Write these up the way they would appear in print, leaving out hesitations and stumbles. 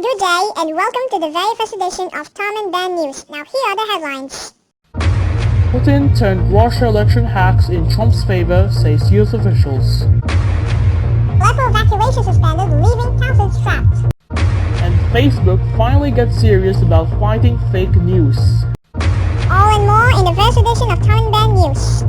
Good day and welcome to the very first edition of Tom and Ben News. Now here are the headlines. Putin turned Russia election hacks in Trump's favor, says US officials. Aleppo evacuation suspended, leaving thousands trapped. And Facebook finally gets serious about fighting fake news. All and more in the first edition of Tom and Ben News.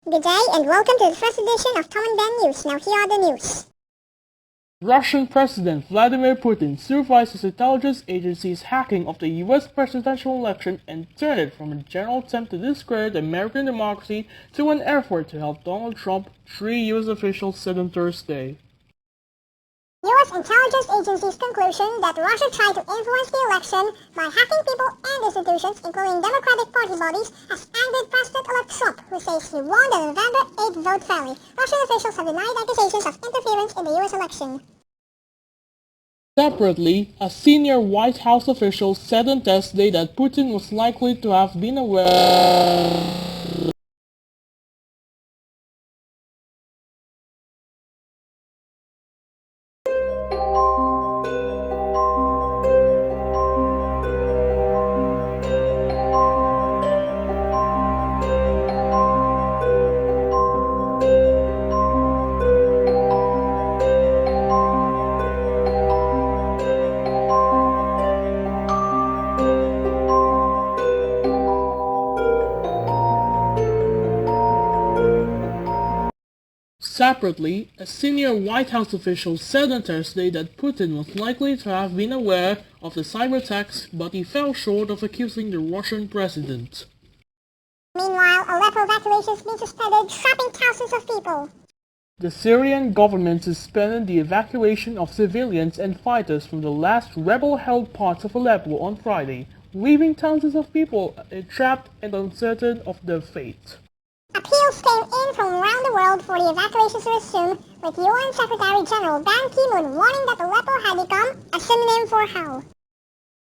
Good day and welcome to the first edition of Tom and Ben News. Now here are the news. Russian President Vladimir Putin supervises intelligence agencies' hacking of the US presidential election and turned it from a general attempt to discredit American democracy to an effort to help Donald Trump, 3 US officials said on Thursday. U.S. intelligence agencies' conclusion that Russia tried to influence the election by hacking people and institutions, including Democratic Party bodies, has angered President-elect Trump, who says he won the November 8th vote fairly. Russian officials have denied accusations of interference in the U.S. election. Separately, a senior White House official said on Thursday that Putin was likely to have been aware Separately, a senior White House official said on Thursday that Putin was likely to have been aware of the cyber attacks, but he fell short of accusing the Russian president. Meanwhile, Aleppo evacuation has been suspended, trapping thousands of people. The Syrian government suspended the evacuation of civilians and fighters from the last rebel-held parts of Aleppo on Friday, leaving thousands of people trapped and uncertain of their fate. Appeals came in from around the world for the evacuation to resume, with UN Secretary General Ban Ki-moon warning that Aleppo had become a synonym for hell.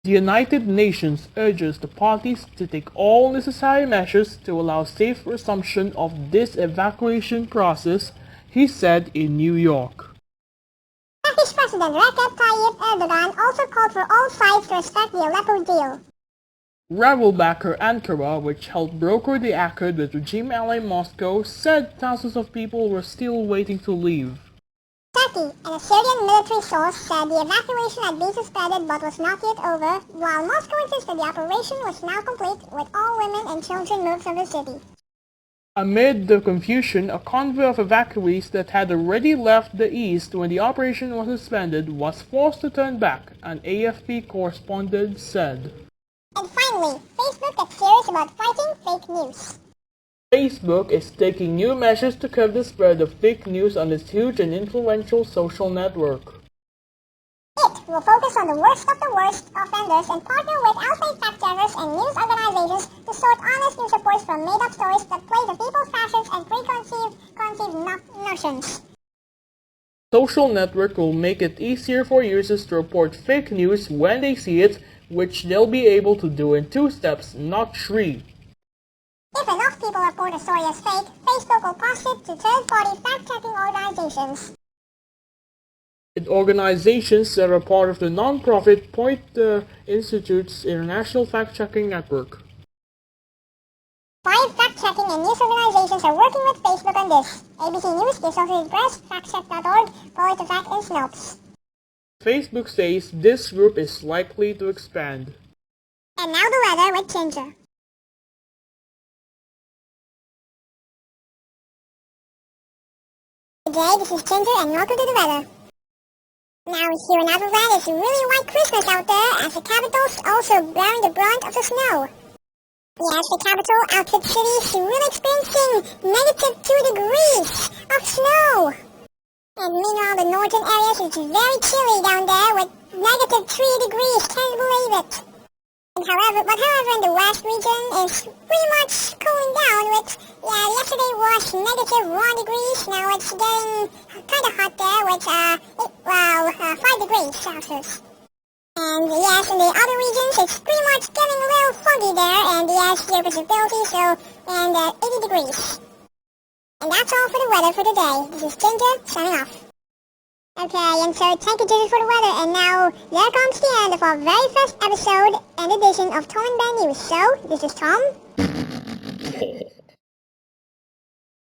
The United Nations urges the parties to take all necessary measures to allow safe resumption of this evacuation process, he said in New York. Turkish President Recep Tayyip Erdogan also called for all sides to respect the Aleppo deal. Rebel backer Ankara, which helped broker the accord with regime ally Moscow, said thousands of people were still waiting to leave. Turkey and a Syrian military source said the evacuation had been suspended but was not yet over, while Moscow insisted the operation was now complete with all women and children moved from the city. Amid the confusion, a convoy of evacuees that had already left the east when the operation was suspended was forced to turn back, an AFP correspondent said. And finally, Facebook gets serious about fighting fake news. Facebook is taking new measures to curb the spread of fake news on its huge and influential social network. It will focus on the worst of the worst offenders and partner with outside fact-checkers and news organizations to sort honest news reports from made-up stories that play to people's passions and preconceived notions. Social network will make it easier for users to report fake news when they see it, which they'll be able to do in 2 steps, not 3. If enough people report a story as fake, Facebook will pass it to third-party fact-checking organizations. Organizations that are part of the non-profit Point Institute's International Fact-Checking Network. 5 fact-checking and news organizations are working with Facebook on this. ABC News, the Associated Press, FactCheck.org, PolitiFact, and Snopes. Facebook says this group is likely to expand. And now the weather with Ginger. Good day, this is Ginger and welcome to the weather. Now here in Outfit7, it's a really white Christmas out there as the capital's also bearing the brunt of the snow. Yes, the capital, Outfit7, is really experiencing negative 2 degrees of snow. And meanwhile, the northern areas, it's very chilly down there with negative 3 degrees, can't believe it. And however, in the west region is pretty much cooling down with, yesterday was negative 1 degrees, now it's getting kind of hot there with, 5 degrees Celsius. And yes, in the other regions, it's pretty much getting a little foggy there, and yes, 0% visibility, and 80 degrees. And that's all for the weather for today. This is Ginger, signing off. Okay, and so thank you, Ginger, for the weather, and now there comes the end of our very first episode and edition of Tom and Ben News. So, this is Tom.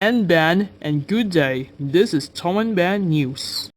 And Ben, and good day. This is Tom and Ben News.